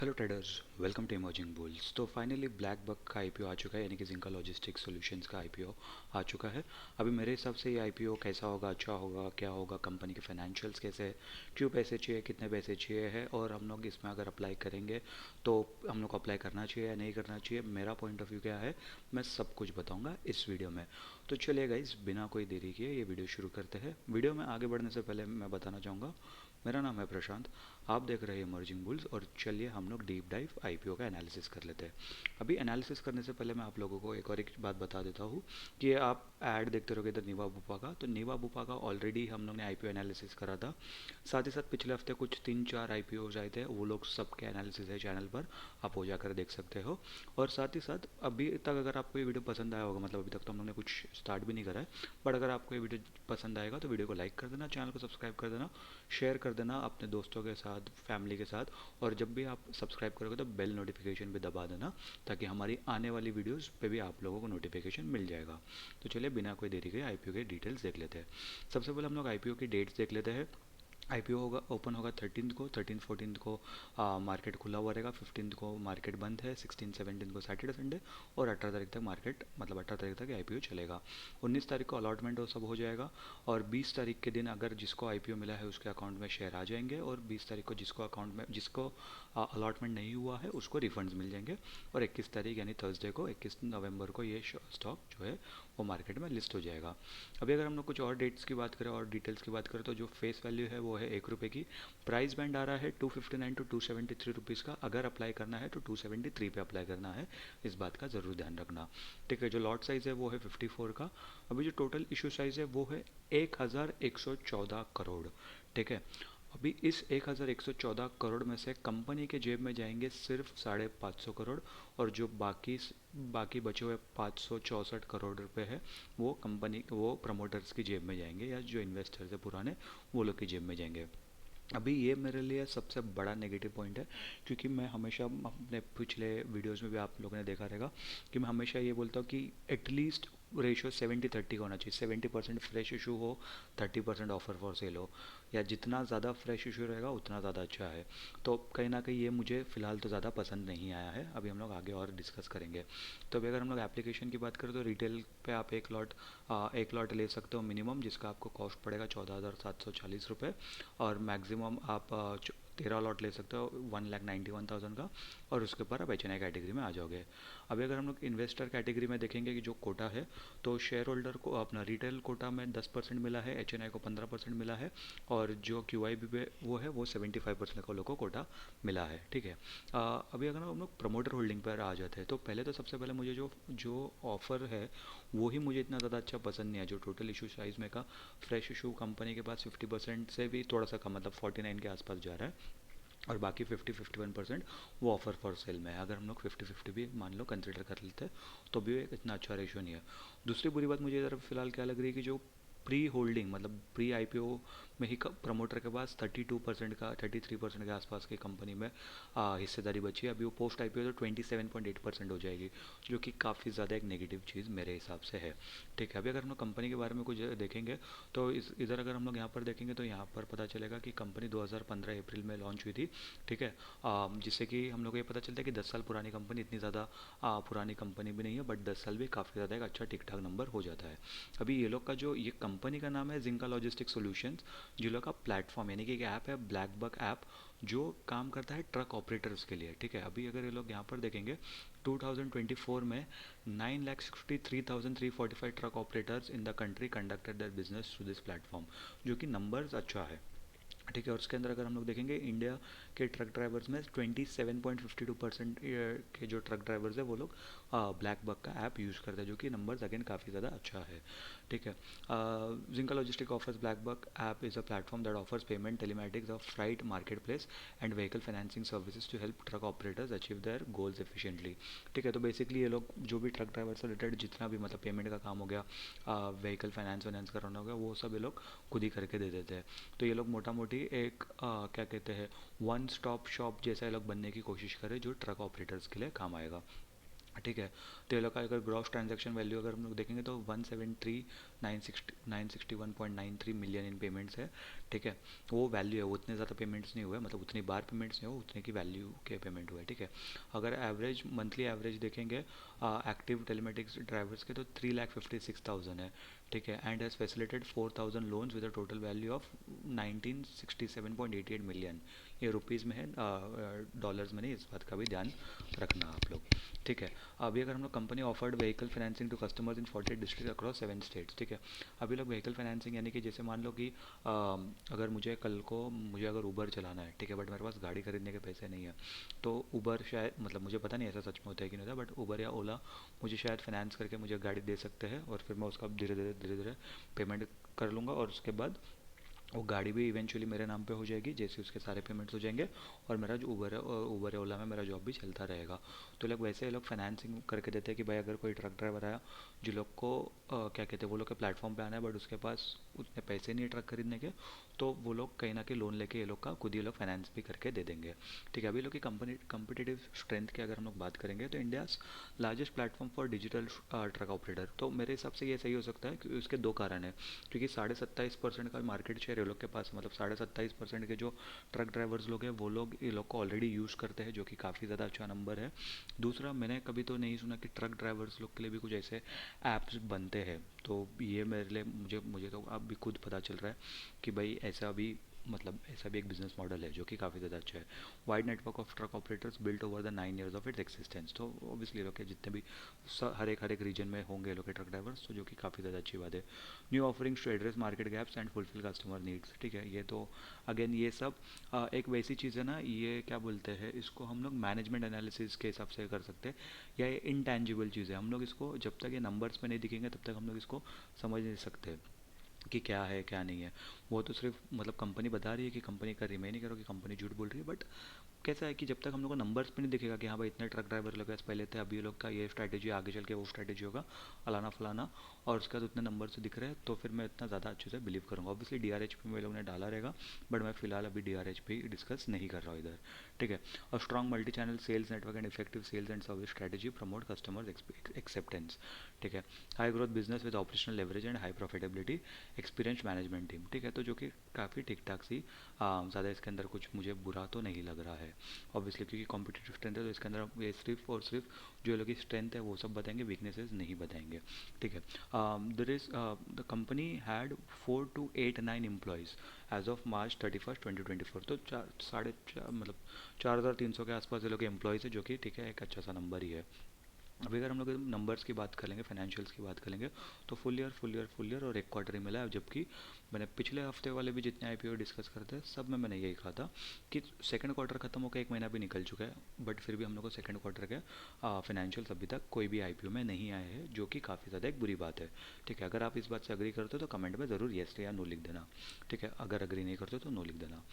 Hello traders, welcome to emerging bulls. तो finally BlackBuck का IPO आ चुका है, यानी कि जिंका लॉजिस्टिक्स सॉल्यूशंस का आईपीओ आ चुका है। अभी मेरे हिसाब से ये आईपीओ कैसा होगा, अच्छा होगा, क्या होगा, कंपनी के फाइनेंशियल्स कैसे है, क्यों पैसे चाहिए, कितने पैसे चाहिए है, और हम लोग इसमें अगर अप्लाई करेंगे तो हम लोग को अप्लाई करना चाहिए या नहीं करना चाहिए, मेरा पॉइंट ऑफ व्यू क्या है, मैं सब कुछ बताऊंगा इस वीडियो में। तो चलिए गाइस, बिना कोई देरी किए ये वीडियो शुरू करते हैं। वीडियो में आगे बढ़ने से पहले मैं बताना चाहूँगा, मेरा नाम है प्रशांत, आप देख रहे हैं इमर्जिंग बुल्स, और चलिए हम लोग डीप डाइव आईपीओ का एनालिसिस कर लेते हैं। अभी एनालिसिस करने से पहले मैं आप लोगों को एक बात बता देता हूँ कि आप ऐड देखते रहोगे इधर नीवा बुपा का, तो नीवा बुपा का ऑलरेडी हम लोग ने आईपीओ एनालिसिस करा था। साथ ही साथ पिछले हफ्ते कुछ 3-4 आईपीओ आए थे, वो लोग सबके एनालिसिस है चैनल पर, आप वो जाकर देख सकते हो। और साथ ही साथ अभी तक अगर आपको ये वीडियो पसंद आया होगा, मतलब अभी तक तो हम लोग ने कुछ स्टार्ट भी नहीं करा है, बट अगर आपको ये वीडियो पसंद आएगा तो वीडियो को लाइक कर देना, चैनल को सब्सक्राइब कर देना, शेयर कर देना अपने दोस्तों के साथ, फैमिली के साथ। और जब भी आप सब्सक्राइब करोगे तो बेल नोटिफिकेशन भी दबा देना, ताकि हमारी आने वाली वीडियोस पे भी आप लोगों को नोटिफिकेशन मिल जाएगा। तो चलिए बिना कोई देरी के आईपीओ के डिटेल्स देख लेते हैं। सबसे पहले हम लोग आईपीओ की डेट्स देख लेते हैं। आईपीओ होगा, ओपन होगा 13 को, 13-14 को मार्केट खुला हुआ रहेगा, 15 को मार्केट बंद है, 16-17 को सैटरडे संडे, और 18 तारीख तक मार्केट, मतलब 18 तारीख तक आईपीओ चलेगा। 19 तारीख को अलॉटमेंट वो सब हो जाएगा, और 20 तारीख के दिन अगर जिसको आईपीओ मिला है उसके अकाउंट में शेयर आ जाएंगे, और 20 तारीख को जिसको अकाउंट में, जिसको अलॉटमेंट नहीं हुआ है उसको रिफंड्स मिल जाएंगे। और 21 तारीख यानी थर्सडे को, 21 नवंबर को ये स्टॉक जो है वो मार्केट में लिस्ट हो जाएगा। अभी अगर हम लोग कुछ और डेट्स की बात करें और डिटेल्स की बात करें, तो जो फेस वैल्यू है वो है ₹1 की। प्राइस बैंड आ रहा है 259 टू 273 रुपीज़ का। अगर अप्लाई करना है तो 273 पे अप्लाई करना है, इस बात का ज़रूर ध्यान रखना। ठीक है, जो लॉट साइज़ है वो है 54 का। अभी जो टोटल इशू साइज़ है वो है 1114 करोड़। ठीक है, अभी इस 1114 करोड़ में से कंपनी के जेब में जाएंगे सिर्फ 550 करोड़, और जो बाकी बचे हुए 564 करोड़ रुपए है, वो कंपनी, वो प्रमोटर्स की जेब में जाएंगे, या जो इन्वेस्टर्स है पुराने, वो लोग की जेब में जाएंगे। अभी ये मेरे लिए सबसे बड़ा नेगेटिव पॉइंट है, क्योंकि मैं हमेशा अपने पिछले वीडियोस में भी आप लोगों ने देखा रहेगा कि मैं हमेशा ये बोलता हूँ कि एटलीस्ट रेशियो 70-30 का होना चाहिए। 70% फ्रेश इशू हो, 30% ऑफर फॉर सेल हो, या जितना ज़्यादा फ्रेश इशू रहेगा उतना ज़्यादा अच्छा है। तो कहीं ना कहीं ये मुझे फ़िलहाल तो ज़्यादा पसंद नहीं आया है, अभी हम लोग आगे और डिस्कस करेंगे। तो अभी अगर हम लोग एप्लीकेशन की बात करें तो रिटेल पे आप एक लॉट ले सकते हो मिनिमम, जिसका आपको कॉस्ट पड़ेगा 14,740 रुपये, और मैक्सिमम आप 13 लॉट ले सकते हो 1,91,000 का, और उसके ऊपर आप HNI कैटेगरी में आ जाओगे। अभी अगर हम लोग इन्वेस्टर कैटेगरी में देखेंगे कि जो कोटा है, तो शेयर होल्डर को अपना रिटेल कोटा में 10% मिला है, HNI को 15% मिला है, और जो QIB पे वो है वो 75% का लोग को कोटा मिला है। ठीक है, अभी अगर हम लोग प्रमोटर होल्डिंग पर आ जाते हैं, तो पहले तो सबसे पहले मुझे जो जो ऑफ़र है वो ही मुझे इतना ज़्यादा अच्छा पसंद नहीं है। जो टोटल इशू साइज़ में का फ्रेश इशू कंपनी के पास 50% से भी थोड़ा सा कम, मतलब 49 के आसपास जा रहा है, और बाकी 50-51% वो ऑफर फॉर सेल में है। अगर हम लोग 50-50 भी मान लो कंसिडर कर लेते हैं, तो भी एक इतना अच्छा रेशियो नहीं है। दूसरी बुरी बात मुझे इधर फिलहाल क्या लग रही है कि जो प्री होल्डिंग, मतलब प्री आईपीओ में ही प्रमोटर के पास 32% का, 33% के आसपास की कंपनी में हिस्सेदारी बची है। अभी वो पोस्ट आईपीओ तो 27.8% हो जाएगी, जो कि काफ़ी ज़्यादा एक नेगेटिव चीज़ मेरे हिसाब से है। ठीक है, अभी अगर हम लोग कंपनी के बारे में कुछ देखेंगे, तो इधर अगर हम लोग यहाँ पर देखेंगे तो यहाँ पर पता चलेगा कि कंपनी 2015 अप्रैल में लॉन्च हुई थी। ठीक है, जिससे कि हम लोग को ये पता चलता है कि 10 साल पुरानी कंपनी इतनी ज़्यादा पुरानी कंपनी भी नहीं है, बट 10 साल भी काफ़ी ज़्यादा एक अच्छा ठीक ठाक नंबर हो जाता है। अभी ये लोग का जो ये कंपनी का नाम है जिंका लॉजिस्टिक सॉल्यूशंस, जो लोग का प्लेटफॉर्म यानी कि एक ऐप है, ब्लैक बक ऐप, जो काम करता है ट्रक ऑपरेटर्स के लिए। ठीक है, अभी अगर ये लोग यहाँ पर देखेंगे 2024 में 9,63,345 truck operators in the country conducted their business through this platform, जो कि नंबर्स अच्छा है। ठीक है, और उसके अंदर अगर हम लोग देखेंगे इंडिया के ट्रक ड्राइवर्स में 27.52% के जो ट्रक ड्राइवर्स है वो लोग ब्लैक बक का ऐप यूज़ करते हैं, जो कि नंबर्स अगेन काफ़ी ज़्यादा अच्छा है। ठीक है, Zinka logistic offers BlackBuck app is a platform that offers payment, telematics of freight, marketplace and vehicle financing services to help truck operators achieve their goals efficiently. ठीक है, तो बेसिकली ये लोग जो भी ट्रक ड्राइवर से related जितना भी, मतलब पेमेंट का काम हो गया, व्हीकल फाइनेंस कराना हो गया, वो सब ये लोग खुद ही करके दे देते हैं। तो ये लोग मोटा मोटी एक क्या कहते हैं, वन स्टॉप शॉप जैसा ये लोग बनने की कोशिश करें, जो ट्रक ऑपरेटर्स के लिए काम आएगा। ठीक है। तो ये लोग का अगर ग्रॉस ट्रांजैक्शन वैल्यू अगर हम लोग देखेंगे तो 173,961.93 मिलियन इन पेमेंट्स है। ठीक है। वो वैल्यू है, वो उतने ज़्यादा पेमेंट्स नहीं हुए, मतलब उतनी बार पेमेंट्स नहीं हुए, उतने की वैल्यू के पेमेंट हुए। ठीक है। अगर एवरेज मंथली एवरेज देखेंगे एक्टिव टेलीमेटिक्स ड्राइवर्स के तो 3,56,000 है। ठीक है। And has facilitated 4,000 loans with a total value of 1967.88 million. ये रुपीज़ में है, डॉलर्स में नहीं, इस बात का भी ध्यान रखना आप लोग। ठीक है। अभी अगर हम लोग company offered vehicle financing to customers in 48 district across 7 states. ठीक है। अभी लोग व्हीकल फाइनेंसिंग यानी कि जैसे मान लो कि अगर मुझे कल को मुझे अगर उबर चलाना है, ठीक है, बट मेरे पास गाड़ी खरीदने के पैसे नहीं है, तो उबर शायद, मतलब मुझे पता नहीं ऐसा सच में होता है कि नहीं होता, बट उबर या ओला मुझे शायद फाइनेंस करके मुझे गाड़ी दे सकते हैं, और फिर मैं उसका धीरे धीरे पेमेंट कर लूँगा, और उसके बाद वो गाड़ी भी इवेंचुअली मेरे नाम पे हो जाएगी जैसे उसके सारे पेमेंट्स हो जाएंगे, और मेरा जो उबर है, उबर या ओला में मेरा जॉब भी चलता रहेगा। तो लोग वैसे ये लोग फाइनेंसिंग करके देते हैं कि भाई अगर कोई ट्रक ड्राइवर आया, जो लोग को क्या कहते हैं, वो लोग के प्लेटफॉर्म पे आना है बट उसके पास उतने पैसे नहीं है ट्रक खरीदने के, तो वो लोग कहीं ना कहीं लोन लेके ये लोग का खुद ही लोग फाइनेंस भी करके दे देंगे। ठीक है। अभी लोग की कंपनी कम्पिटेटिव स्ट्रेंथ की अगर हम लोग बात करेंगे तो India largest platform for digital truck operator, तो मेरे हिसाब से ये सही हो सकता है क्योंकि उसके दो कारण है। क्योंकि 27.5% का मार्केट शेयर ये लोग के पास है, मतलब 27.5% के जो ट्रक ड्राइवर्स लोग हैं वो लोग ये लोग को ऑलरेडी यूज़ करते हैं, जो कि काफ़ी ज़्यादा अच्छा नंबर है। दूसरा, मैंने कभी तो नहीं सुना कि ट्रक ड्राइवर्स लोग के लिए भी कुछ ऐसे ऐप्स बनते हैं, तो ये मेरे लिए मुझे मुझे तो अब भी खुद पता चल रहा है कि भाई ऐसा भी, मतलब ऐसा भी एक बिजनेस मॉडल है जो कि काफ़ी ज़्यादा अच्छा है। Wide network of truck operators built over the 9 years of its existence, तो ऑब्वियसली लोग के जितने भी हर एक रीजन में होंगे लोग के ट्रक ड्राइवर्स, तो जो कि काफ़ी ज़्यादा अच्छी बात है। New offerings to address market gaps and fulfil customer needs. ठीक है। ये तो अगेन ये सब एक वैसी चीज़ है ना, ये क्या बोलते हैं इसको, हम लोग मैनेजमेंट एनालिसिस के हिसाब से कर सकते हैं, या ये इनटैंजिबल चीज़ है, हम लोग इसको जब तक ये नंबर्स में नहीं दिखेंगे तब तक हम लोग इसको समझ नहीं सकते कि क्या है क्या नहीं है। वो तो सिर्फ मतलब कंपनी बता रही है कि कंपनी कर रही है, मैं नहीं कह रहा कि कंपनी झूठ बोल रही है, बट कैसा है कि जब तक हम लोग को नंबर्स पे नहीं दिखेगा कि हाँ भाई इतने ट्रक ड्राइवर लोग हैं पहले थे, अभी ये लोग का ये स्ट्रैटेजी, आगे चल के वो स्ट्रैटेजी होगा, फलाना फलाना, और उसके बाद उतने नंबर से दिख रहे हैं, तो फिर मैं इतना ज़्यादा अच्छे से बिलीव करूँगा। ऑब्वियसली डीआरएच पे मेरे लोग ने डाला रहेगा, बट मैं फिलहाल अभी डीआरएच पे डिस्कस नहीं कर रहा हूँ इधर। ठीक है। और strong multi channel sales network and effective sales and service strategy promote customer acceptance. ठीक है। High growth business with operational leverage and high profitability, experience management team. ठीक है। तो जो कि काफ़ी ठीक ठाक सी, ज़्यादा इसके अंदर कुछ मुझे बुरा तो नहीं लग रहा है ऑब्वियसली, क्योंकि कॉम्पिटिटिव स्ट्रेंथ है तो इसके अंदर ये सिर्फ और सिर्फ जो लोग की स्ट्रेंथ है वो सब बताएंगे, वीकनेसेस नहीं बताएंगे। ठीक है। There is the company had 4,289 employees as of March 31, 2024, तो मतलब 4,300 के आसपास ये लोग एम्प्लॉयज़ है, जो कि ठीक है एक अच्छा सा नंबर ही है। अभी अगर हम लोग नंबर्स की बात करेंगे, फाइनेंशियल्स की बात करेंगे, तो फुल ईयर और एक क्वार्टर ही मिला है, जबकि मैंने पिछले हफ्ते वाले भी जितने आईपीओ डिस्कस करते हैं सब में मैंने यही कहा था कि सेकंड क्वार्टर खत्म होकर एक महीना भी निकल चुका है, बट फिर भी हम लोग को सेकंड क्वार्टर के फाइनेंशियल्स अभी तक कोई भी आईपीओ में नहीं आए हैं, जो कि काफ़ी ज़्यादा एक बुरी बात है। ठीक है। अगर आप इस बात से अग्री करते हो तो कमेंट में ज़रूर येस या नो लिख देना। ठीक है। अगर अग्री नहीं करते तो नो लिख देना।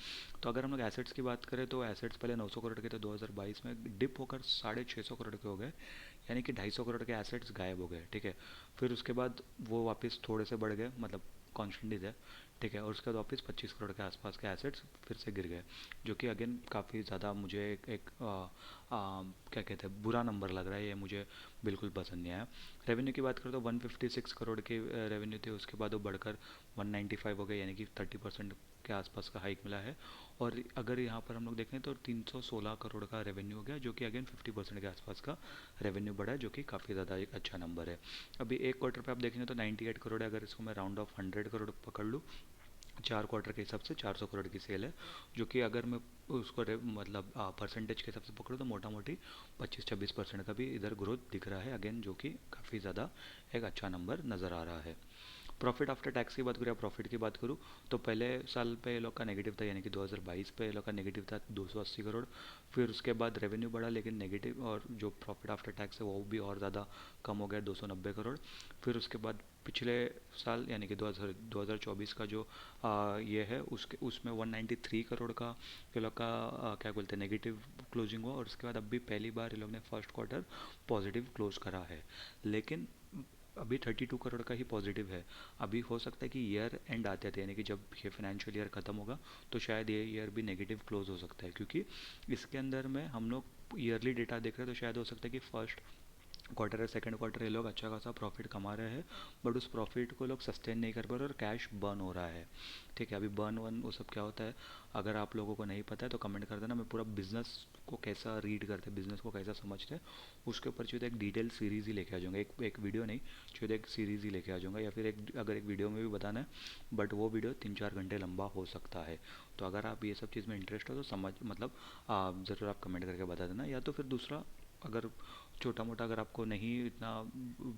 तो अगर हम लोग एसेट्स की बात करें तो एसेट्स पहले 900 करोड़ के थे 2022 में, डिप होकर 650 करोड़ के हो गए, यानी कि 250 करोड़ के एसेट्स गायब हो गए। ठीक है। फिर उसके बाद वो वापस थोड़े से बढ़ गए, मतलब कॉन्स्टेंट ही थे। ठीक है। और उसके बाद वापस 25 करोड़ के आसपास के एसेट्स फिर से गिर गए, जो कि अगेन काफ़ी ज़्यादा मुझे क्या कहते हैं बुरा नंबर लग रहा है, ये मुझे बिल्कुल पसंद नहीं आया। रेवेन्यू की बात करें तो 156 करोड़ के रेवेन्यू थे, उसके बाद वो बढ़कर 195 हो गए, यानी कि 30% के आसपास का हाइक मिला है। और अगर यहाँ पर हम लोग देखें तो 316 करोड़ का रेवेन्यू हो गया, जो कि अगेन 50% के आसपास का रेवेन्यू बढ़ा है, जो कि काफ़ी ज़्यादा एक अच्छा नंबर है। अभी एक क्वार्टर पे आप देखेंगे तो 98 करोड़ है, अगर इसको मैं राउंड ऑफ 100 करोड़ पकड़ लूँ, 4 क्वार्टर के हिसाब से 400 करोड़ की सेल है, जो कि अगर मैं उसको मतलब परसेंटेज के हिसाब से पकड़ूँ तो मोटा मोटी 25-26% का भी इधर ग्रोथ दिख रहा है, अगेन जो कि काफ़ी ज़्यादा एक अच्छा नंबर नज़र आ रहा है। प्रॉफिट आफ्टर टैक्स की बात करूँ या प्रॉफिट की बात करूँ तो पहले साल पे ये लोग का नेगेटिव था, यानी कि 2022 पे ये लोग का नेगेटिव था 280 करोड़। फिर उसके बाद रेवेन्यू बढ़ा लेकिन नेगेटिव, और जो प्रॉफिट आफ्टर टैक्स है वो भी और ज़्यादा कम हो गया 290 करोड़। फिर उसके बाद पिछले साल यानी कि 2024 का जो ये है उसमें 193 करोड़ का ये लोग का क्या बोलते हैं नेगेटिव क्लोजिंग हुआ, और उसके बाद अभी पहली बार ये लोग ने फर्स्ट क्वार्टर पॉजिटिव क्लोज करा है। लेकिन अभी 32 करोड़ का ही पॉजिटिव है। अभी हो सकता है कि ईयर एंड आते थे, यानी कि जब ये फाइनेंशियल ईयर ख़त्म होगा तो शायद ये ईयर भी नेगेटिव क्लोज हो सकता है, क्योंकि इसके अंदर में हम लोग ईयरली डेटा देख रहे हैं तो शायद हो सकता है कि फर्स्ट क्वार्टर है, सेकंड क्वार्टर ये लोग अच्छा खासा प्रॉफिट कमा रहे हैं, बट उस प्रॉफिट को लोग सस्टेन नहीं कर पा रहे और कैश बर्न हो रहा है। ठीक है, अभी बर्न वन वो सब क्या होता है, अगर आप लोगों को नहीं पता है तो कमेंट कर देना, मैं पूरा बिजनेस को कैसा रीड करते हैं, बिजनेस को कैसा समझते हैं, उसके ऊपर चाहिए तो एक डिटेल सीरीज़ ही लेके आ जाऊँगा, एक वीडियो नहीं, चाहिए तो एक सीरीज़ ही लेके आ जाऊँगा, या फिर अगर एक वीडियो में भी बताना है, बट वो वीडियो 3-4 घंटे लंबा हो सकता है। तो अगर आप ये सब चीज़ में इंटरेस्ट हो तो समझ मतलब ज़रूर आप कमेंट करके बता देना। या तो फिर दूसरा, अगर छोटा मोटा अगर आपको नहीं इतना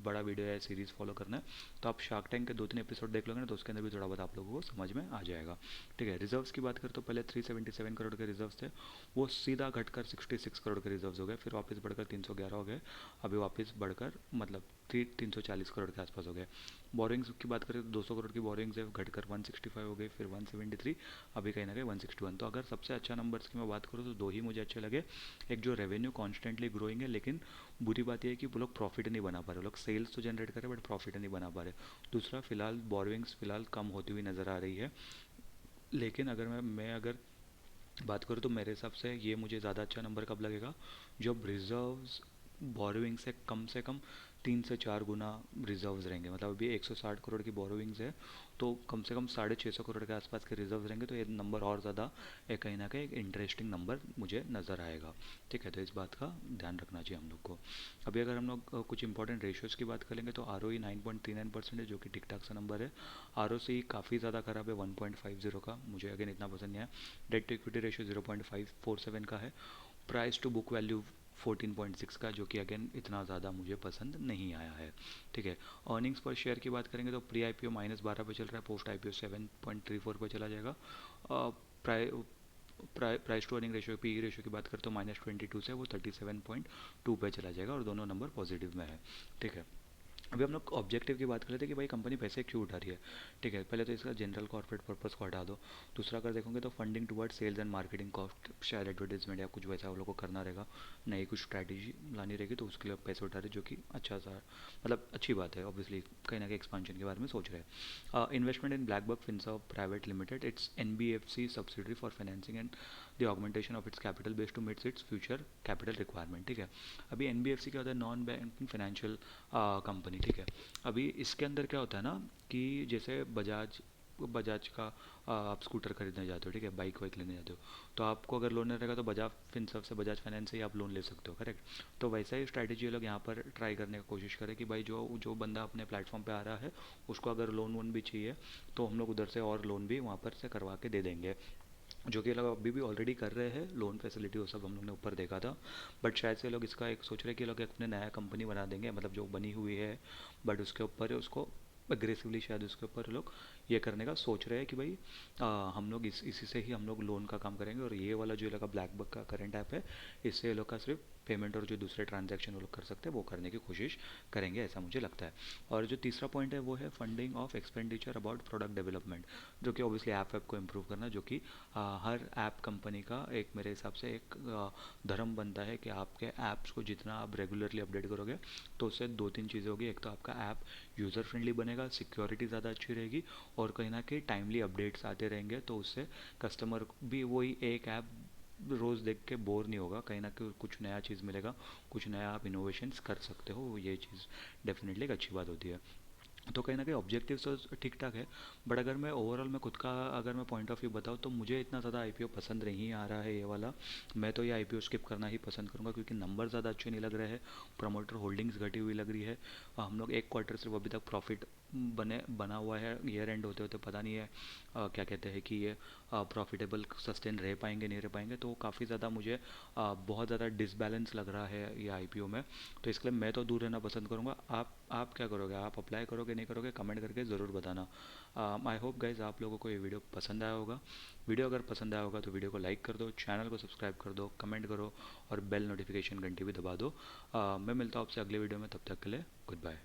बड़ा वीडियो या सीरीज़ फॉलो करना है, तो आप शार्क टैंक के 2-3 एपिसोड देख लोगे ना, तो उसके अंदर भी थोड़ा बहुत आप लोगों को समझ में आ जाएगा। ठीक है, रिजर्व्स की बात करें तो पहले 377 करोड़ के रिजर्व्स थे, वो सीधा घटकर 66 करोड़ के रिजर्व्स हो गए, फिर वापस बढ़कर 311 हो गए, अभी वापस बढ़कर मतलब 340 करोड़ के आसपास हो गए। बोरिंग्स की बात करें तो 200 करोड़ की बोरिंग्स है, घटकर 165 हो गई, फिर 173, अभी कहीं ना कहीं 161। तो अगर सबसे अच्छा नंबर्स की मैं बात करूँ तो दो ही मुझे अच्छे लगे। एक जो रेवेन्यू कॉन्स्टेंटली ग्रोइंग है, लेकिन बुरी बात यह है कि वो लोग प्रॉफिट नहीं बना पा रहे, लोग सेल्स तो जनरेट कर रहे हैं बट प्रॉफिट नहीं बना पा रहे। दूसरा, फिलहाल बोरोइंग्स फिलहाल कम होती हुई नज़र आ रही है, लेकिन अगर मैं अगर बात करूँ तो मेरे हिसाब से मुझे ज़्यादा अच्छा नंबर कब लगेगा, जब रिजर्व्स बोरोइंग से कम 3 से 4 गुना रिजर्व्स रहेंगे। मतलब अभी 160 करोड़ की बोरोइंग्स है, तो कम से कम 650 करोड़ के आसपास के रिजर्व्स रहेंगे, तो ये नंबर और ज़्यादा कहीं ना कहीं एक इंटरेस्टिंग नंबर मुझे नज़र आएगा। ठीक है, तो इस बात का ध्यान रखना चाहिए हम लोग को। अभी अगर हम लोग कुछ इंपॉर्टेंट रेशियोज़ की बात करेंगे तो ROE 9.39% है, जो कि ठीक ठाक सा नंबर है। ROC काफ़ी ज़्यादा खराब है, 1.50 का, मुझे अगेन इतना पसंद नहीं है। डेट टू इक्विटी रेशियो 0.547 का है। प्राइस टू बुक वैल्यू 14.6 का, जो कि अगेन इतना ज़्यादा मुझे पसंद नहीं आया है। ठीक है, अर्निंग्स पर शेयर की बात करेंगे तो प्री IPO -12 पे चल रहा है, पोस्ट IPO 7.34 पे चला जाएगा। प्राइ price to earning ratio, PE ratio की बात करें तो -22 से वो 37.2 पे चला जाएगा, और दोनों नंबर पॉजिटिव में है। ठीक है, अभी हम लोग ऑब्जेक्टिव की बात कर लेते हैं कि भाई कंपनी पैसे क्यों उठा रही है। ठीक है, पहले तो इसका जनरल कॉर्पोरेट पर्पस को हटा दो। दूसरा अगर देखोगे तो funding toward sales and marketing cost, शायद एडवर्टाइजमेंट या कुछ वैसा वो लोग को करना रहेगा, नई कुछ स्ट्रैटेजी लानी रहेगी, तो उसके लिए पैसे उठा रहे, जो कि अच्छा सा मतलब अच्छी बात है। ऑब्वियसली कहीं ना कहीं एक्सपांशन के बारे में सोच रहे हैं। Investment in Blackbuck Finserv private limited, its NBFC subsidiary for financing and the augmentation of its capital base to meets its future capital requirement. ठीक है, अभी NBFC क्या होता है, नॉन बैंकिंग फाइनेंशियल कंपनी। ठीक है, अभी इसके अंदर क्या होता है ना, कि जैसे बजाज बजाज का आप स्कूटर खरीदने जाते हो, ठीक है, बाइक वाइक लेने जाते हो, तो आपको अगर लोन रहेगा तो बजाज फिनसर्व से, बजाज फाइनेंस से ही आप लोन ले सकते हो, करेक्ट। तो वैसा ही स्ट्रैटेजी ये लोग यहाँ पर ट्राई करने की कोशिश करें कि भाई जो जो बंदा अपने प्लेटफॉर्म पे आ रहा है, उसको अगर लोन वोन भी चाहिए तो हम लोग उधर से और लोन भी वहाँ पर से करवा के दे देंगे, जो कि ये लोग अभी भी ऑलरेडी कर रहे हैं। लोन फैसिलिटी वो सब हम लोग ने ऊपर देखा था, बट शायद से लोग इसका एक सोच रहे हैं कि लोग अपने नया कंपनी बना देंगे, मतलब जो बनी हुई है, बट उसके ऊपर उसको अग्रेसिवली शायद उसके ऊपर लोग ये करने का सोच रहे हैं कि भाई हम लोग इसी से ही हम लोग लोन का काम करेंगे, और ये वाला जो ये लोग का ब्लैक बक का करंट ऐप है, इससे ये लोग का सिर्फ पेमेंट और जो दूसरे ट्रांजैक्शन वो लोग कर सकते हैं वो करने की कोशिश करेंगे, ऐसा मुझे लगता है। और जो तीसरा पॉइंट है वो है funding of expenditure about product development, जो कि ऑब्वियसली ऐप को इम्प्रूव करना, जो कि हर ऐप कंपनी का एक मेरे हिसाब से एक धर्म बनता है कि आपके ऐप्स को जितना आप रेगुलरली अपडेट करोगे तो उससे 2-3 चीज़ें होगी। एक तो आपका ऐप यूज़र फ्रेंडली बनेगा, सिक्योरिटी ज़्यादा अच्छी रहेगी, और कहीं ना कहीं टाइमली अपडेट्स आते रहेंगे, तो उससे कस्टमर भी वही एक ऐप रोज़ देख के बोर नहीं होगा, कहीं ना कहीं कुछ नया चीज़ मिलेगा, कुछ नया आप इनोवेशंस कर सकते हो, ये चीज़ डेफिनेटली एक अच्छी बात होती है। तो कहीं ना कहीं ऑब्जेक्टिव तो ठीक ठाक है, बट अगर मैं ओवरऑल मैं खुद का अगर मैं पॉइंट ऑफ व्यू बताऊँ तो मुझे इतना ज़्यादा IPO पसंद नहीं आ रहा है ये वाला। मैं तो ये IPO स्किप करना ही पसंद करूँगा, क्योंकि नंबर ज़्यादा अच्छे नहीं लग रहे हैं, प्रमोटर होल्डिंग्स घटी हुई लग रही है। हम लोग एक क्वार्टर सिर्फ अभी तक प्रॉफिट बना हुआ है, ईयर एंड होते होते पता नहीं है क्या कहते हैं कि ये प्रॉफिटेबल सस्टेन रह पाएंगे नहीं रह पाएंगे, तो काफ़ी ज़्यादा मुझे बहुत ज़्यादा डिसबैलेंस लग रहा है ये IPO में। तो इसके लिए मैं तो दूर रहना पसंद करूँगा। आप क्या करोगे, आप अप्लाई करोगे नहीं करोगे, कमेंट करके ज़रूर बताना। आई होप गाइज आप लोगों को ये वीडियो पसंद आया होगा। वीडियो अगर पसंद आया होगा तो वीडियो को लाइक कर दो, चैनल को सब्सक्राइब कर दो, कमेंट करो, और बेल नोटिफिकेशन घंटी भी दबा दो। मैं मिलता हूँ आपसे अगले वीडियो में, तब तक के लिए गुड बाय।